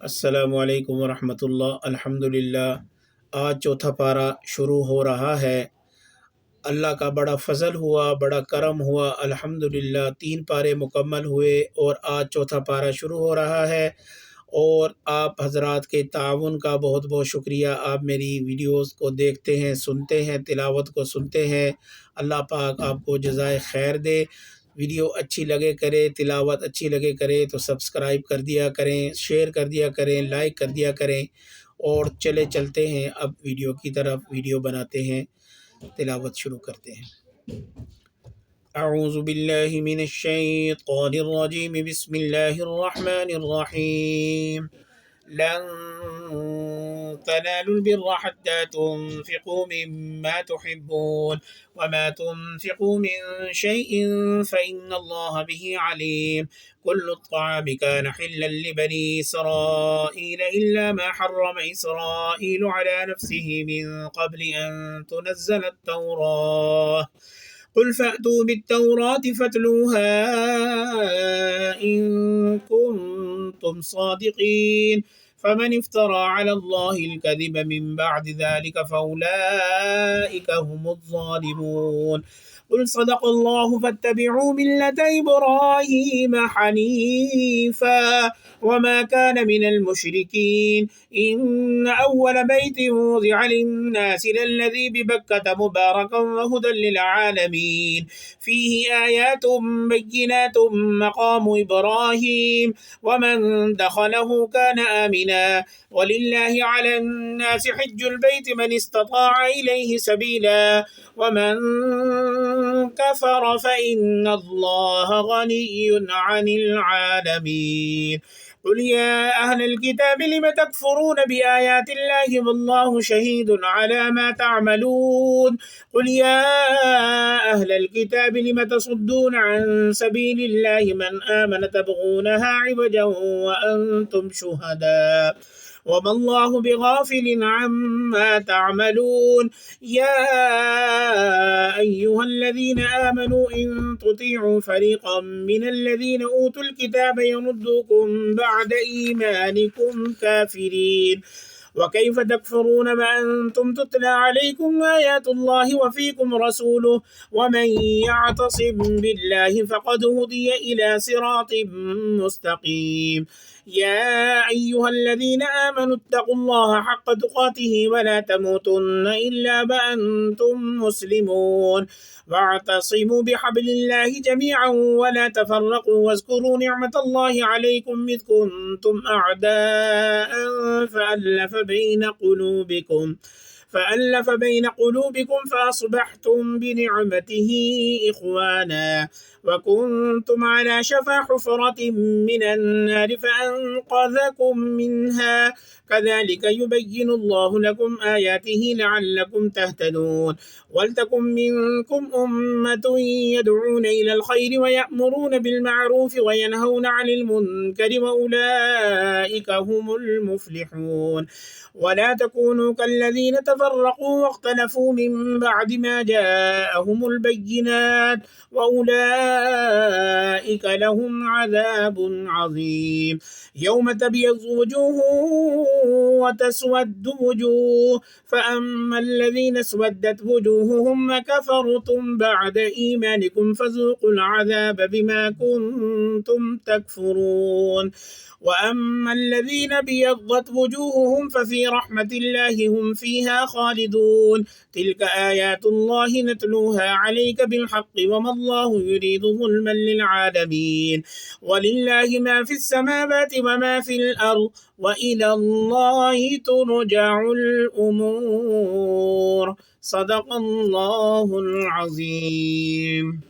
अस्सलामुअलैकुम वरहमतुल्लाह। अल्हम्दुलिल्लाह आज चौथा पारा शुरू हो रहा है। अल्लाह का बड़ा फ़ज़ल हुआ, बड़ा करम हुआ। अल्हम्दुलिल्लाह 3 पारे मुकम्मल हुए और आज चौथा पारा शुरू हो रहा है। और आप हज़रात के ताउन का बहुत बहुत शुक्रिया। आप मेरी वीडियोस को देखते हैं, सुनते हैं, तिलावत को सुनते हैं। अल्लाह पाक आपको जज़ाए खैर दे। वीडियो अच्छी लगे करे, तिलावत अच्छी लगे करे तो सब्सक्राइब कर दिया करें, शेयर कर दिया करें, लाइक कर दिया करें। और चलते हैं अब वीडियो की तरफ। वीडियो बनाते हैं, तिलावत शुरू करते हैं। अऊज़ु बिल्लाहि मिनश शैतानिर रजीम, बिस्मिल्लाहिर रहमानिर रहीम। लन तनालुल बिर्रा हत्ता तुनफिकू मिम्मा तुहिब्बून वमा तुनफिकू मिन शैइन फ़इन्नल्लाहा बिही अलीम। कुल्लु त्ताअमि कान हिल्लन लिबनी इसराईल इल्ला मा हर्रम इसराईलु अला नफ्सिही मिन क़ब्लि अन तुनज़्ज़ल अत-तौराह। कुल फ़अतू बित्तौराति फ़त्लूहा इन कुन्तुम सादिक़ीन। फमन इफ्तरा अलल्लाहिल कज़िब मिन बअद ज़ालिक फ़उलाइक हुमुज़्ज़ालिमून। कुल सदक़ल्लाहु फ़त्तबिऊ मिल्लत इब्राहीम हनीफ़ा वमा कान मिनल मुशरिकीन। इन्न अव्वल बैतिन वुज़िअ लिन्नासि लल्लज़ी बिबक्कत मुबारकन वहुदन लिलआलमीन। फ़ीहि आयातुम बय्यिनातुम मक़ामु इब्राहीम वमन दख़लहु कान आमिना। वलिल्लाहि अलन्नासि हिज्जुल बैति मन इस्तताअ इलैहि सबीला वमन कफ़र फ़इन्नल्लाह गनिय्युन अनिल आलमीन। कुल या अहलल किताबि लिम तकफ़ुरून बिआयातिल्लाहि वल्लाहु शहीदुन अला मा तअमलून। कुल या अहलल किताबि लिम तसुद्दून अन सबीलिल्लाहि मन आमन तबगूनहा इवजन व अंतुम शुहदा वमल्लाहु बिगाफिलिन अम्मा तअमलून। या अय्युहल्लज़ीना आमनू इन तुतीअू फ़रीक़म मिनल्लज़ीना ऊतुल किताब यरुद्दूकुम बअद ईमानिकुम काफ़िरीन। वकैफ़ तकफ़ुरून वअंतुम तुतला अलैकुम आयातुल्लाहि वफ़ीकुम रसूलुहु वमन यअतसिम बिल्लाहि फ़क़द हुदिय इला सिरातिम मुस्तक़ीम। या अय्युहल्लज़ीना आमनू इत्तक़ुल्लाहा हक़्क़ तुक़ातिहि वला तमूतुन्न इल्ला वअंतुम मुस्लिमून। वाअतसिमू बिहब्लिल्लाहि जमीअन वला तफ़र्रक़ू वज़्कुरू निअमतल्लाहि अलैकुम इज़ कुन्तुम अअदाअन فألف بين قلوبكم فأصبحتم بنعمته إخوانا وكنتم على شفا حفرة من النار فأنقذكم منها كذلك يبين الله لكم آياته لعلكم تهتدون. ولتكن منكم أمة يدعون إلى الخير ويأمرون بالمعروف وينهون عن المنكر وأولئك هم المفلحون. ولا تكونوا كالذين تفرقوا واختلفوا من بعد ما جاءهم البينات وأولئك لهم عذاب عظيم. يوم تبيض وجوه وتسود وجوه فأما الذين اسودت وجوههم كفرتم بعد إيمانكم فذوقوا العذاب بما كنتم تكفرون. وأما الذين ابيضت وجوههم ففي رحمة الله هم فيها خالدون. تلك آيات الله نتلوها عليك بالحق وما الله يريد ظلما للعالمين. ولله ما في السماوات وما في الأرض وإلى الله ترجع الأمور. صدق الله العظيم.